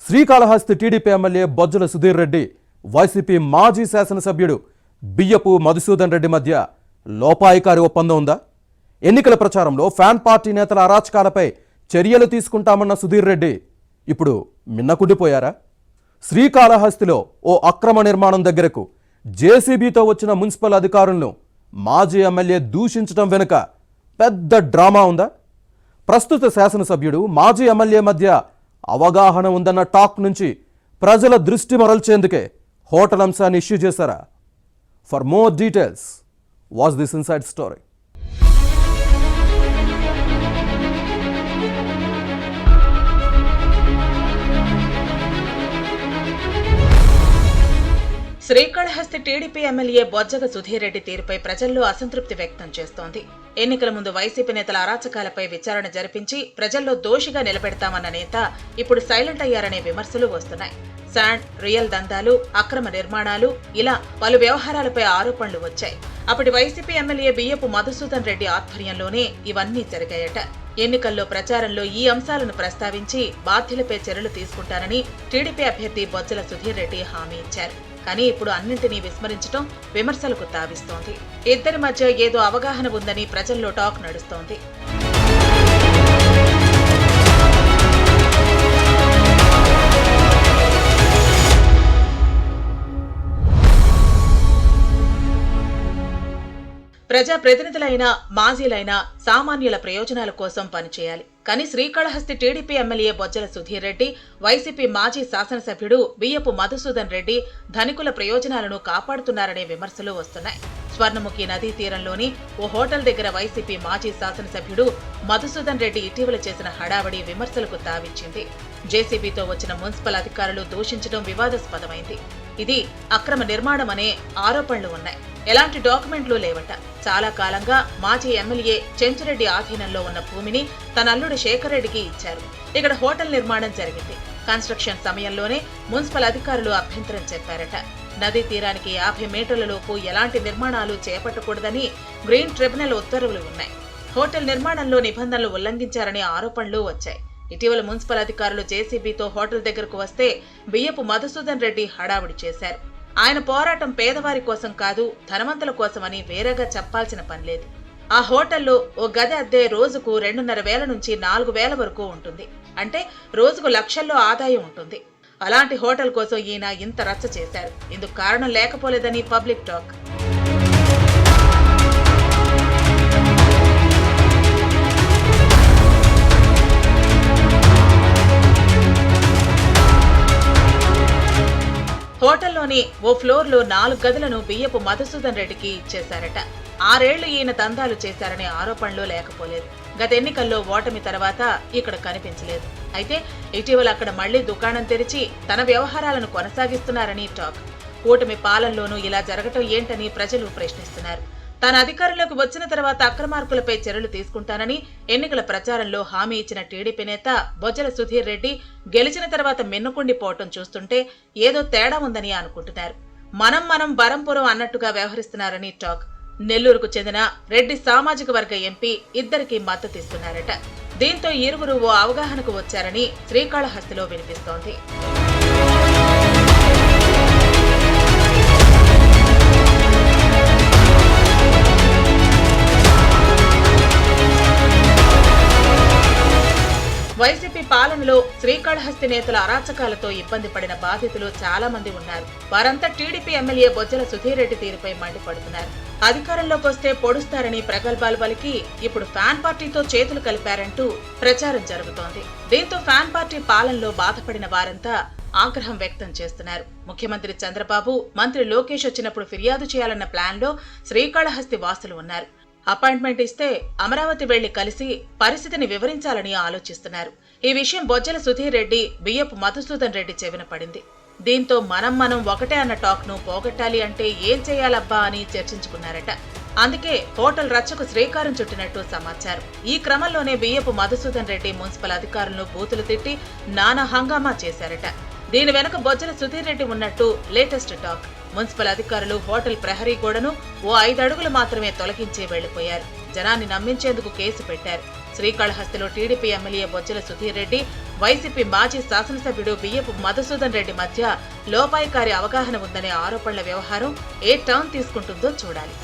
Srikalahasti TDP MLA Bojjala Sudheer Reddy, YCP మాజీ శాసనసభ్యుడు బియ్యపు మధుసూదన్ రెడ్డి మధ్య లోపాయికారి ఒప్పందం ఉందా? ఎన్నికల ప్రచారంలో ఫ్యాన్ పార్టీ నేతల అరాచకాలపై చర్యలు తీసుకుంటామన్న సుధీర్ రెడ్డి ఇప్పుడు మిన్నకుండిపోయారా? శ్రీకాళహస్తిలో ఓ అక్రమ నిర్మాణం దగ్గరకు జేసీబీతో వచ్చిన మున్సిపల్ అధికారులను మాజీ ఎమ్మెల్యే దూషించడం వెనుక పెద్ద డ్రామా ఉందా? ప్రస్తుత శాసనసభ్యుడు మాజీ ఎమ్మెల్యే మధ్య అవగాహన ఉందన్న టాక్ నుంచి ప్రజల దృష్టి మరల్చేందుకే హోటల్ అంశాన్ని ఇష్యూ చేశారా? For more details, watch this inside story. Srikalahasti TDP MLA Bojjala Sudheer Reddy తీరుపై ప్రజల్లో అసంతృప్తి వ్యక్తం చేస్తోంది. ఎన్నికల ముందు వైసీపీ నేతల అరాచకాలపై విచారణ జరిపించి ప్రజల్లో దోషిగా నిలబెడతామన్న నేత ఇప్పుడు సైలెంట్ అయ్యారనే విమర్శలు వస్తున్నాయి. శాండ్, రియల్ దందాలు, అక్రమ నిర్మాణాలు ఇలా పలు వ్యవహారాలపై ఆరోపణలు వచ్చాయి. అప్పటి వైసీపీ ఎమ్మెల్యే బియ్యపు మధుసూదన్ రెడ్డి ఆధ్వర్యంలోనే ఇవన్నీ జరిగాయట. ఎన్నికల్లో ప్రచారంలో ఈ అంశాలను ప్రస్తావించి బాధ్యులపై చర్యలు తీసుకుంటారని టీడీపీ అభ్యర్థి బొజ్జల సుధీర్ రెడ్డి హామీ ఇచ్చారు. కానీ ఇప్పుడు అన్నింటినీ విస్మరించడం విమర్శలకు తావిస్తోంది. ఇద్దరి మధ్య ఏదో అవగాహన ఉందని ప్రజల్లో టాక్ నడుస్తోంది. ప్రజాప్రతినిధులైన, మాజీలైన సామాన్యుల ప్రయోజనాల కోసం పనిచేయాలి. కానీ Srikalahasti TDP MLA Bojjala Sudheer Reddy, YCP మాజీ శాసనసభ్యుడు బియ్యపు మధుసూదన్ రెడ్డి ధనికుల ప్రయోజనాలను కాపాడుతున్నారనే విమర్శలు వస్తున్నాయి. స్వర్ణముఖి నదీ తీరంలోని ఓ హోటల్ దగ్గర వైసీపీ మాజీ శాసనసభ్యుడు మధుసూదన్ రెడ్డి ఇటీవల చేసిన హడావడి విమర్శలకు తావిచ్చింది. జేసీబీతో వచ్చిన మున్సిపల్ అధికారులు దూషించడం వివాదాస్పదమైంది. ఇది అక్రమ నిర్మాణమనే ఆరోపణలు ఉన్నాయి. ఎలాంటి డాక్యుమెంట్లు లేవట. చాలా కాలంగా మాజీ ఎమ్మెల్యే చెంచురెడ్డి ఆధీనంలో ఉన్న భూమిని తన అల్లుడు శేఖర్ రెడ్డికి ఇచ్చారు. ఇక్కడ హోటల్ నిర్మాణం జరిగింది. కన్స్ట్రక్షన్ సమయంలోనే మున్సిపల్ అధికారులు అభ్యంతరం చెప్పారట. నదీ తీరానికి 50 మీటర్ల లోపు ఎలాంటి నిర్మాణాలు చేపట్టకూడదని గ్రీన్ ట్రిబ్యునల్ ఉత్తర్వులు ఉన్నాయి. హోటల్ నిర్మాణంలో నిబంధనలు ఉల్లంఘించారనే ఆరోపణలు వచ్చాయి. ఇటీవల మున్సిపల్ అధికారులు జేసీబీతో హోటల్ దగ్గరకు వస్తే బియ్యపు మధుసూదన్ రెడ్డి హడావుడి చేశారు. ఆయన పోరాటం పేదవారి కోసం కాదు, ధనవంతుల కోసమని వేరేగా చెప్పాల్సిన పనిలేదు. ఆ హోటల్లో ఓ గది అద్దె రోజుకు 2,500 నుంచి 4,000 వరకు ఉంటుంది. అంటే రోజుకు లక్షల్లో ఆదాయం ఉంటుంది. అలాంటి హోటల్ కోసం ఈయన ఇంత రచ్చ చేశారు. ఇందుకు కారణం లేకపోలేదని పబ్లిక్ టాక్. హోటల్లోని ఓ ఫ్లోర్లో 4 గదులను బియ్యపు మధుసూదన్ రెడ్డికి ఇచ్చేశారట. 6 ఏళ్లు ఈయన దందాలు చేశారనే ఆరోపణలు లేకపోలేదు. గత ఎన్నికల్లో ఓటమి తర్వాత ఇక్కడ కనిపించలేదు. అయితే ఇటీవల అక్కడ మళ్లీ దుకాణం తెరిచి తన వ్యవహారాలను కొనసాగిస్తున్నారని టాక్. కూటమి పాలనలోనూ ఇలా జరగటం ఏంటని ప్రజలు ప్రశ్నిస్తున్నారు. తాను అధికారంలోకి వచ్చిన తర్వాత అక్రమార్కులపై చర్యలు తీసుకుంటానని ఎన్నికల ప్రచారంలో హామీ ఇచ్చిన టీడీపీ నేత బొజ్జల సుధీర్ రెడ్డి గెలిచిన తర్వాత మిన్నుకుండిపోవటం చూస్తుంటే ఏదో తేడా ఉందని అనుకుంటున్నారు. మనం బరంపురం అన్నట్టుగా వ్యవహరిస్తున్నారని టాక్. నెల్లూరుకు చెందిన రెడ్డి సామాజిక వర్గ ఎంపీ ఇద్దరికి మద్దతిస్తున్నారట. దీంతో ఇరువురు ఓ అవగాహనకు వచ్చారని శ్రీకాళహస్తిలో వినిపిస్తోంది. వైసీపీ పాలనలో శ్రీకాళహస్తి నేతల అరాచకాలతో ఇబ్బంది పడిన బాధితులు చాలా మంది ఉన్నారు. వారంతా టీడీపీ ఎమ్మెల్యే బొజ్జల సుధీర్ రెడ్డి తీరుపై మండిపడుతున్నారు. అధికారంలోకి వస్తే పొడుస్తారని ప్రగల్భాలు పలికి ఇప్పుడు ఫ్యాన్ పార్టీతో చేతులు కలిపారంటూ ప్రచారం జరుగుతోంది. దీంతో ఫ్యాన్ పార్టీ పాలనలో బాధపడిన వారంతా ఆగ్రహం వ్యక్తం చేస్తున్నారు. ముఖ్యమంత్రి చంద్రబాబు, మంత్రి లోకేష్ వచ్చినప్పుడు ఫిర్యాదు చేయాలన్న ప్లాన్లో శ్రీకాళహస్తి వాసులు ఉన్నారు. అపాయింట్మెంట్ ఇస్తే అమరావతి వెళ్లి కలిసి పరిస్థితిని వివరించాలని ఆలోచిస్తున్నారు. ఈ విషయం బొజ్జల సుధీర్ రెడ్డి, బియ్యపు మధుసూదన్ రెడ్డి చెవిన పడింది. దీంతో మనం ఒకటే అన్న టాక్ ను పోగొట్టాలి అంటే ఏం చేయాలబ్బా అని చర్చించుకున్నారట. అందుకే హోటల్ రచ్చకు శ్రీకారం చుట్టినట్టు సమాచారం. ఈ క్రమంలోనే బియ్యపు మధుసూదన్ రెడ్డి మున్సిపల్ అధికారులను బూతులు తిట్టి నానా హంగామా చేశారట. దీని వెనుక బొజ్జల సుధీర్ రెడ్డి ఉన్నట్టు లేటెస్ట్ టాక్. మున్సిపల్ అధికారులు హోటల్ ప్రహరీ గోడను ఓ 5 అడుగులు మాత్రమే తొలగించి వెళ్లిపోయారు. జనాన్ని నమ్మించేందుకు కేసు పెట్టారు. శ్రీకాళహస్తిలో TDP MLA Bojjala Sudheer Reddy, YCP మాజీ శాసనసభ్యుడు బియ్యపు మధుసూదన్ రెడ్డి మధ్య లోపాయికారి అవగాహన ఉందనే ఆరోపణల వ్యవహారం ఏ టర్న్ తీసుకుంటుందో చూడాలి.